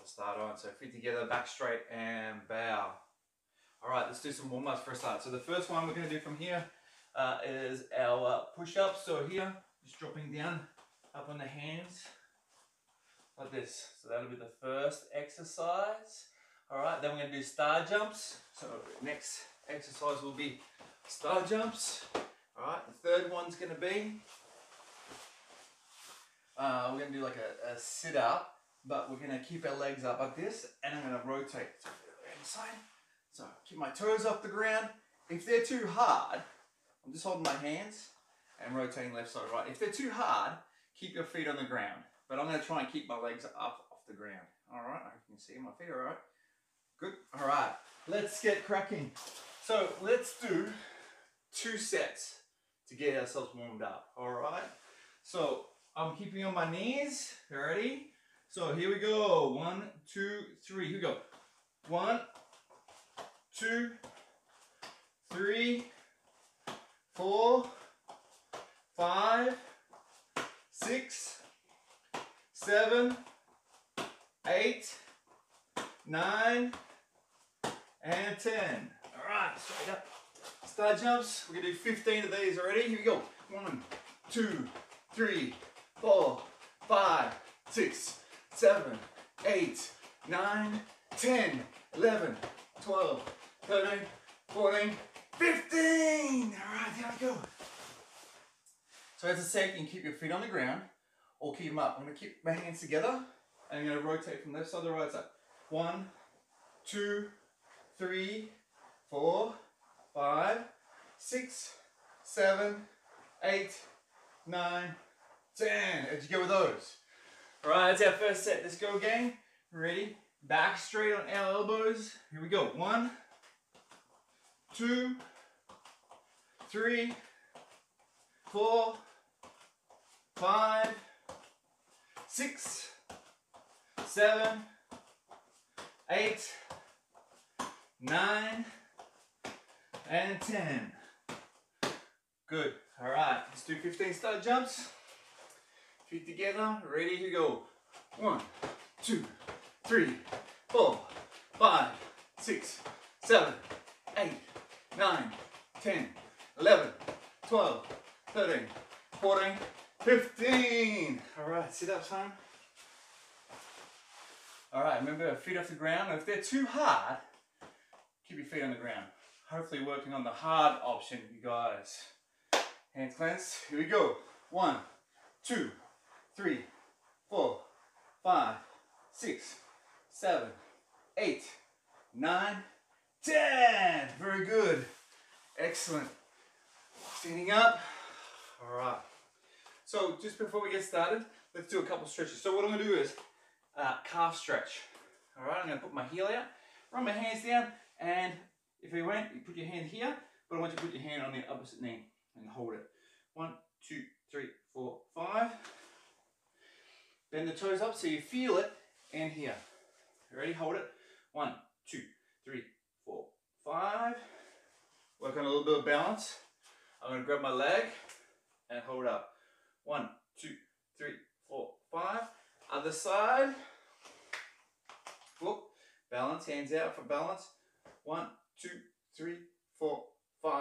to start on. So feet together, back straight and bow. All right, let's do some warm-ups for a start. So the first one we're going to do from here is our push-ups. So here, just dropping down, up on the hands, like this. So that'll be the first exercise. All right, then we're going to do star jumps. So next exercise will be star jumps. All right, the third one's going to be, we're going to do like a sit-up, but we're going to keep our legs up like this, and I'm going to rotate to the other side. So keep my toes off the ground. If they're too hard, I'm just holding my hands and rotating left side, right. If they're too hard, keep your feet on the ground. But I'm going to try and keep my legs up off the ground. All right, I hope you can see my feet, all right? Good, all right. Let's get cracking. So let's do 2 sets to get ourselves warmed up, all right? So I'm keeping on my knees, ready? So here we go, 1, 2, 3, here we go. 1, 2, 3, 4, 5, 6, 7, 8, 9, and 10. All right, straight up. Star jumps, we're gonna do 15 of these already. Here we go. 1, 2, 3, 4, 5, 6, 7, 8, 9, 10, 11, 12, 13, 14, 15. All right, there we go. So as I said, you can keep your feet on the ground or keep them up. I'm gonna keep my hands together and I'm gonna rotate from left side to right side. 1, 2, 3, 4, 5, 6, 7, 8, 9, 10. How'd you go with those? All right, that's our first set. Let's go again. Ready? Back straight on our elbows. Here we go. 1, 2, 3, 4, 5, 6, 7, 8, 9, and 10. Good. All right, let's do 15 star jumps. Feet together. Ready? Here we go. 1, 2, 3, 4, 5, 6, 7, 8, 9, 10, 11, 12, 13, 14, 15. All right, sit up, son. All right, remember, feet off the ground. If they're too hard, keep your feet on the ground. Hopefully working on the hard option, you guys. Hands cleansed. Here we go. 1, 2, 3, 4, 5, 6, 7, 8, 9, 10. Very good. Excellent. Standing up. All right. So just before we get started, let's do a couple stretches. So what I'm going to do is calf stretch. All right, I'm going to put my heel out, run my hands down, and if you want, you put your hand here, but I want you to put your hand on the opposite knee and hold it. 1, 2, 3, 4, 5. Bend the toes up so you feel it, and here. Ready? Hold it. 1, 2, 3, 4, 5. Work on a little bit of balance. I'm going to grab my leg and hold up. 1, 2, 3, 4, 5. Other side. Whoop. Balance. Hands out for balance. 1, 2, 3, 4, 5.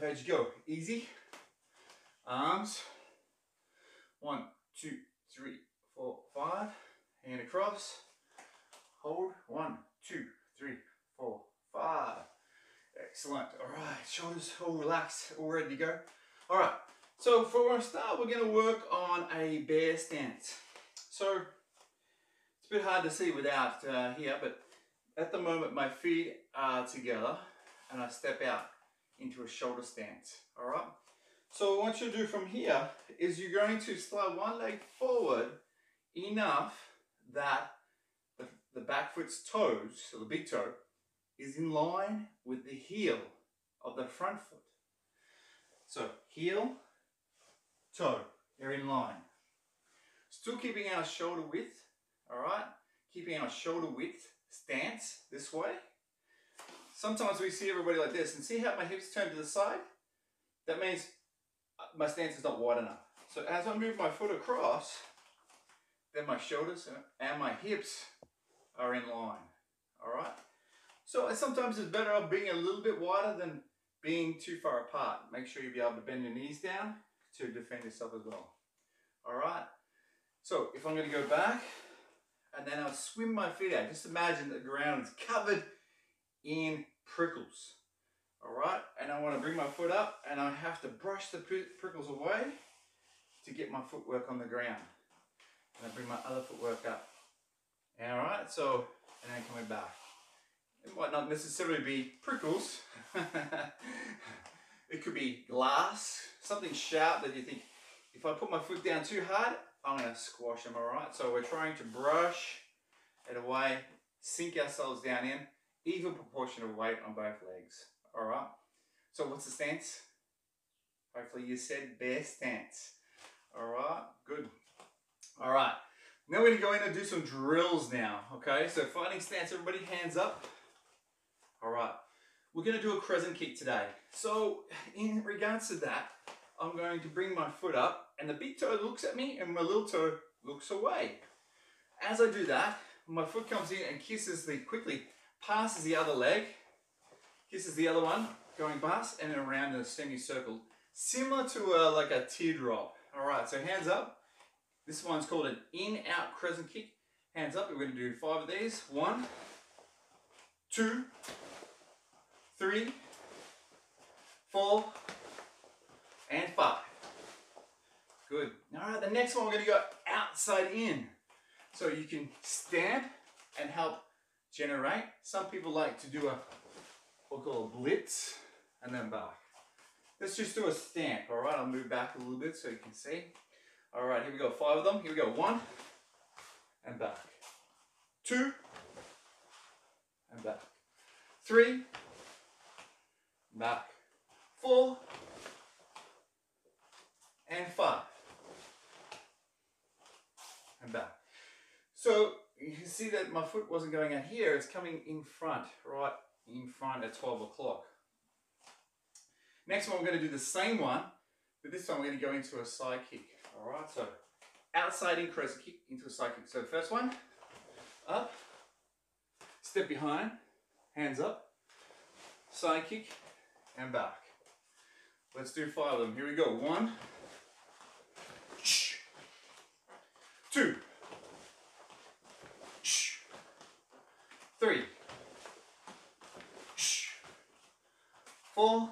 How'd you go? Easy. Arms. 1, 2, 3, 4, 5. Hand across. Hold. 1, 2, 3, 4, 5. Excellent. All right. Shoulders all relaxed, all ready to go. All right. So for our start, we're going to work on a bear stance. So it's a bit hard to see without here, but at the moment my feet are together and I step out into a shoulder stance. All right. So what you do from here is you're going to slide one leg forward enough that the back foot's toes, so the big toe, is in line with the heel of the front foot. So heel, toe, they're in line. Still keeping our shoulder width, all right? Keeping our shoulder width stance this way. Sometimes we see everybody like this, and see how my hips turn to the side? That means my stance is not wide enough. So as I move my foot across, then my shoulders and my hips are in line. All right. So sometimes it's better off being a little bit wider than being too far apart. Make sure you be able to bend your knees down to defend yourself as well. All right. So if I'm going to go back and then I'll swim my feet out, just imagine the ground is covered in prickles. All right. And I want to bring my foot up and I have to brush the prickles away to get my footwork on the ground. And I bring my other footwork up. All right. So, and then coming back. It might not necessarily be prickles. It could be glass, something sharp that you think, if I put my foot down too hard, I'm going to squash them, all right? So we're trying to brush it away, sink ourselves down in, even proportion of weight on both legs, all right? So what's the stance? Hopefully you said bear stance, all right? Good. All right, now we're going to go in and do some drills now, okay? So fighting stance, everybody hands up. All right, we're going to do a crescent kick today. So in regards to that, I'm going to bring my foot up and the big toe looks at me and my little toe looks away. As I do that, my foot comes in and quickly passes the other leg, kisses the other one, going past and then around in a semicircle, similar to like a teardrop. All right, so hands up. This one's called an in-out crescent kick. Hands up, we're going to do 5 of these. 1, 2, 3, 4, and 5. Good. All right, the next one we're going to go outside in. So you can stamp and help generate. Some people like to do what we call a blitz and then back. Let's just do a stamp, all right? I'll move back a little bit so you can see. All right, here we go, 5 of them. Here we go, 1 and back. 2 and back. 3, back. 4 and 5 and back. So you can see that my foot wasn't going out here, it's coming in front, right in front at 12 o'clock. Next one, we're going to do the same one, but this time we're going to go into a side kick. All right, so outside in crescent kick into a side kick. So the first one, up, step behind, hands up, side kick, and back. Let's do 5 of them. Here we go. 1, 2, 3, 4,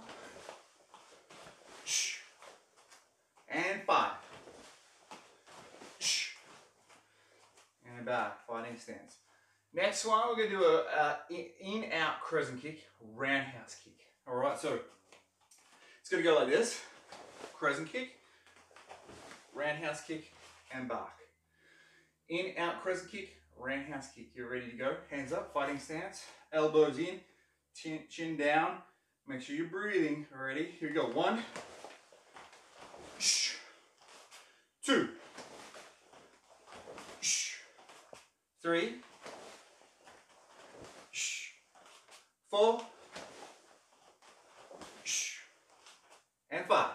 and 5. And back, fighting stance. Next one, we're going to do a in-out crescent kick, roundhouse kick. All right, so it's going to go like this. Crescent kick, roundhouse kick, and back. In-out crescent kick, roundhouse kick. You're ready to go. Hands up, fighting stance. Elbows in, chin down. Make sure you're breathing. Ready? Here we go. 1, 2, 3, 4, and 5.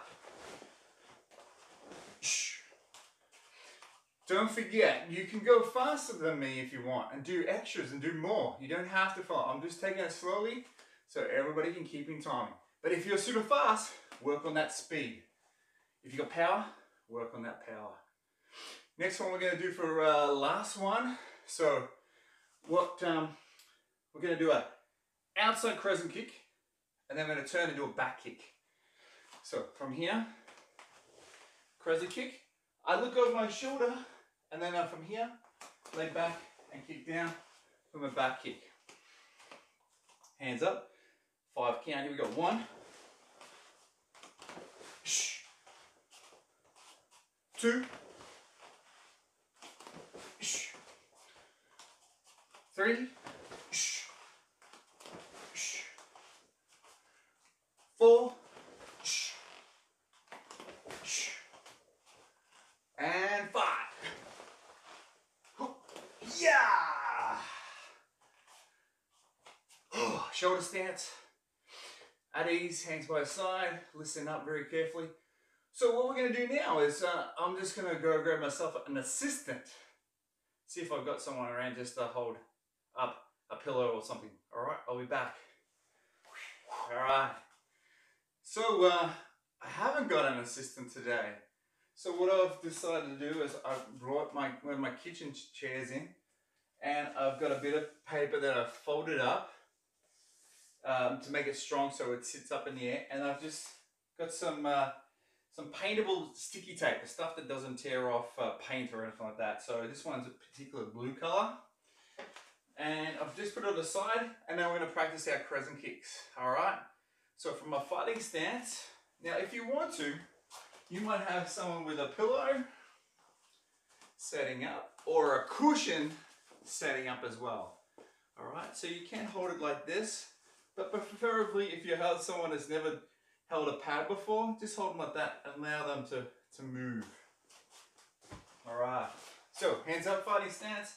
Don't forget, you can go faster than me if you want and do extras and do more. You don't have to follow. I'm just taking it slowly so everybody can keep in time. But if you're super fast, work on that speed. If you got power, work on that power. Next one we're going to do for last one. So what we're going to do a outside crescent kick and then I'm going to turn and do a back kick. So from here, crescent kick. I look over my shoulder and then from here, lay back and kick down from a back kick. Hands up, 5 count, here we go. 1, 2, 3, 4, and 5. Yeah! Shoulder stance. At ease, hands by the side. Listen up very carefully. So what we're going to do now is I'm just going to go grab myself an assistant. See if I've got someone around just to hold up a pillow or something. All right, I'll be back. All right. So I haven't got an assistant today. So what I've decided to do is I've brought one of my kitchen chairs in, and I've got a bit of paper that I've folded up to make it strong so it sits up in the air, and I've just got some paintable sticky tape, the stuff that doesn't tear off paint or anything like that. So this one's a particular blue color, and I've just put it on the side, and now we're going to practice our crescent kicks. All right. So from a fighting stance, now if you want to, you might have someone with a pillow setting up or a cushion setting up as well. All right, so you can hold it like this, but preferably if you have someone that's never held a pad before, just hold them like that and allow them to move. All right, so hands up fighting stance.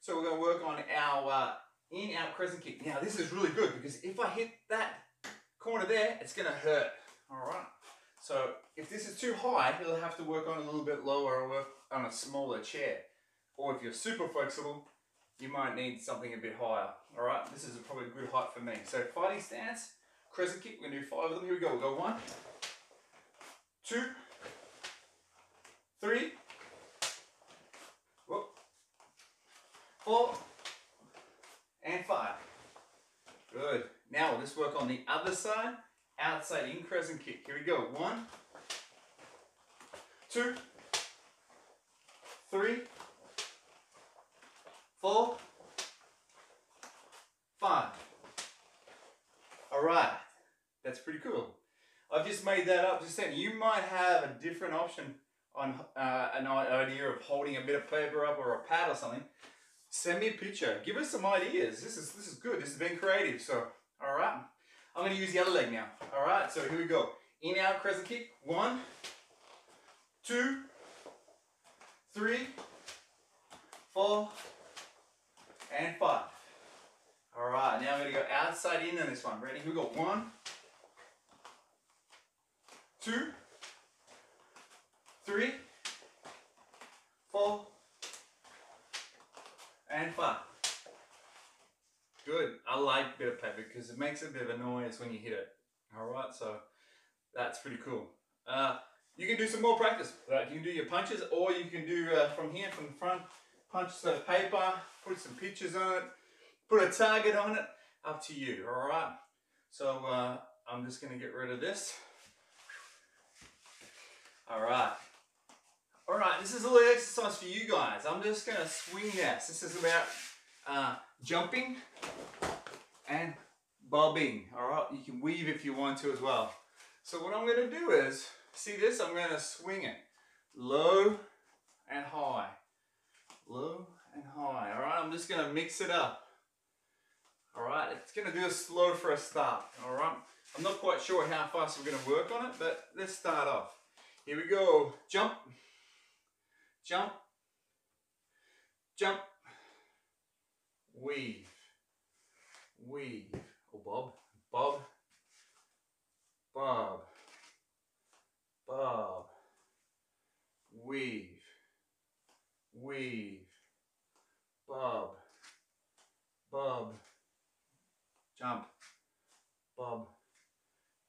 So we're going to work on our in-out crescent kick. Now this is really good because if I hit that corner there, it's going to hurt. All right. So if this is too high, you'll have to work on a little bit lower or work on a smaller chair. Or if you're super flexible, you might need something a bit higher. All right, this is probably a good height for me. So fighting stance, crescent kick, we're gonna do 5 of them. Here we go, we'll go 1, 2, 3, 4, and 5. Good. Now we'll just work on the other side. Outside in crescent kick. Here we go. 1, 2, 3, 4, 5. All right. That's pretty cool. I've just made that up just then. You might have a different option on an idea of holding a bit of paper up or a pad or something. Send me a picture. Give us some ideas. This is good. This has been creative. So, all right. I'm going to use the other leg now. All right, so here we go. In, out, crescent kick. 1, 2, 3, 4, and 5. All right, now I'm going to go outside in on this one. Ready? Here we go. 1, 2, 3, 4, and 5. Good. I like a bit of paper because it makes a bit of a noise when you hit it. Alright, so that's pretty cool. You can do some more practice. You can do your punches, or you can do from here, from the front, punch the paper, put some pictures on it, put a target on it, up to you. Alright, so I'm just going to get rid of this. Alright. Alright, this is a little exercise for you guys. I'm just going to swing this. This is about jumping and bobbing. Alright, you can weave if you want to as well. So what I'm going to do is, see this? I'm going to swing it low and high. Low and high. Alright, I'm just going to mix it up. Alright, it's going to do a slow for a start. Alright, I'm not quite sure how fast we're going to work on it, but let's start off. Here we go. Jump. Jump. Jump. Weave. Weave. Oh, bob. Bob. Bob. Bob. Weave. Weave. Bob. Bob. Jump. Bob.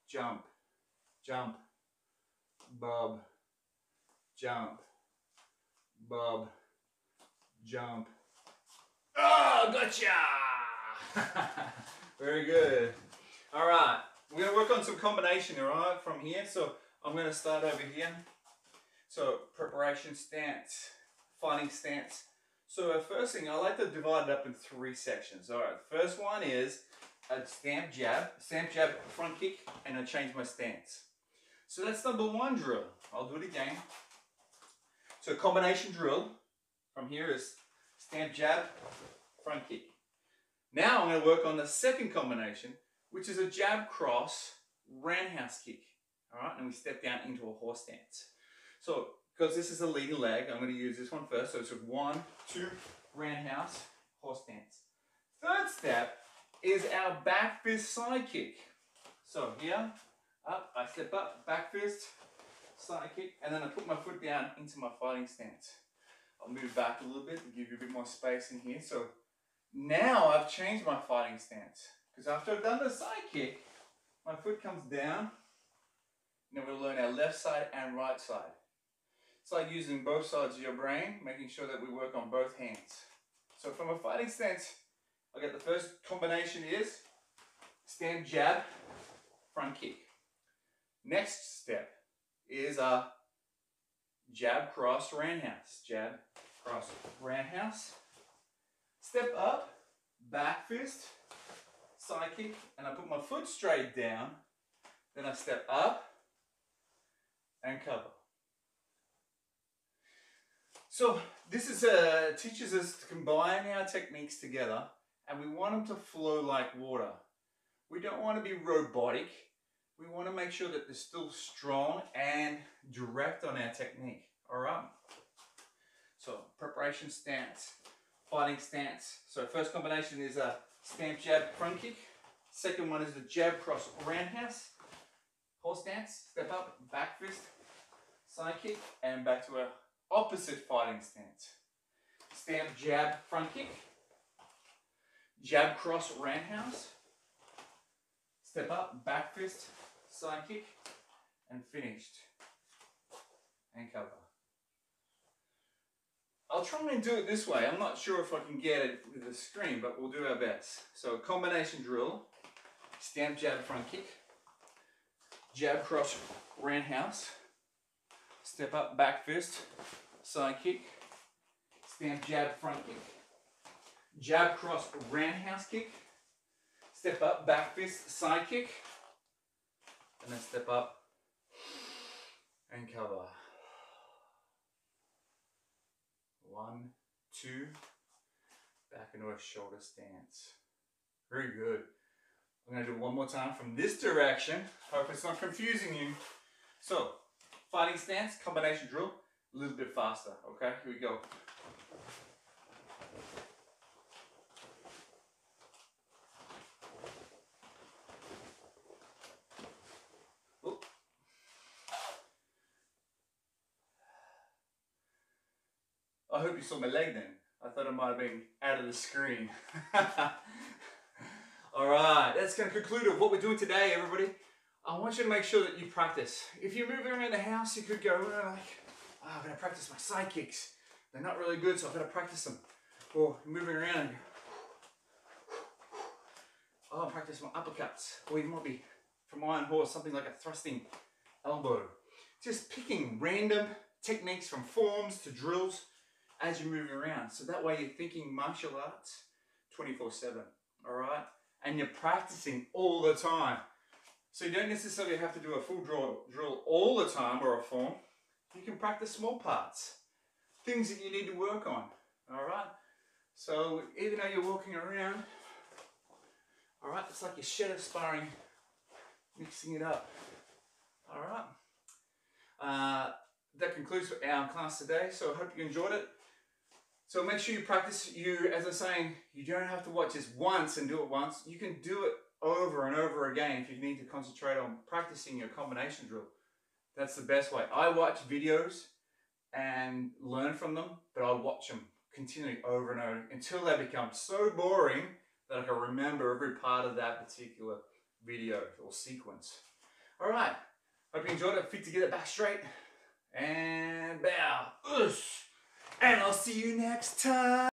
Jump. Jump. Bob. Jump. Bob. Jump. Oh, gotcha! Very good. All right, we're going to work on some combination, all right, from here. So I'm going to start over here. So preparation stance, fighting stance. So first thing, I like to divide it up in 3 sections. All right, the first one is a stamp jab front kick, and I change my stance. So that's number 1 drill. I'll do it again. So combination drill from here is stamp jab, front kick. Now I'm going to work on the second combination, which is a jab cross roundhouse kick. All right, and we step down into a horse stance. So because this is a leading leg, I'm going to use this one first. So it's a 1, 2, roundhouse, horse stance. Third step is our back fist side kick. So here, up, I step up, back fist, side kick, and then I put my foot down into my fighting stance. I'll move back a little bit to give you a bit more space in here. So Now I've changed my fighting stance, because after I've done the side kick, my foot comes down. Then we'll learn our left side and right side. It's like using both sides of your brain, making sure that we work on both hands. So from a fighting stance, I get the first combination is stand, jab, front kick. Next step is a jab, cross, roundhouse. Jab, cross, roundhouse. Step up, back fist, side kick, and I put my foot straight down. Then I step up and cover. So this is teaches us to combine our techniques together, and we want them to flow like water. We don't want to be robotic. We want to make sure that they're still strong and direct on our technique. All right. So preparation stance, fighting stance. So first combination is a stamp, jab, front kick. Second one is the jab, cross, roundhouse. Horse stance, step up, back fist, side kick, and back to our opposite fighting stance. Stamp, jab, front kick. Jab, cross, roundhouse. Step up, back fist, side kick, and finished. And cover. I'll try and do it this way. I'm not sure if I can get it with the screen, but we'll do our best. So combination drill, stamp, jab, front kick. Jab, cross, roundhouse. Step up, back fist, side kick. Stamp, jab, front kick. Jab, cross, roundhouse kick. Step up, back fist, side kick. And then step up and cover. 1, 2, back into a shoulder stance. Very good. I'm going to do it one more time from this direction. Hope it's not confusing you. So, fighting stance, combination drill, a little bit faster. Okay, here we go. Oop. I hope you saw my leg then. I thought it might have been out of the screen. Alright, that's going to conclude of what we're doing today, everybody. I want you to make sure that you practice. If you're moving around the house, you could go like, oh, I've got to practice my side kicks. They're not really good, so I've got to practice them. Or moving around and oh, practice my uppercuts. Or you might be, from Iron Horse, something like a thrusting elbow. Just picking random techniques from forms to drills as you're moving around. So that way you're thinking martial arts 24/7, all right? And you're practicing all the time. So you don't necessarily have to do a full drill all the time or a form. You can practice small parts, things that you need to work on, all right? So even though you're walking around, all right, it's like you're shadow sparring, mixing it up, all right? That concludes our class today, so I hope you enjoyed it. So make sure you practice. As I'm saying, you don't have to watch this once and do it once. You can do it over and over again if you need to concentrate on practicing your combination drill. That's the best way. I watch videos and learn from them, but I watch them continually over and over until they become so boring that I can remember every part of that particular video or sequence. All right, hope you enjoyed it. Feet together, back straight, and bow. And I'll see you next time.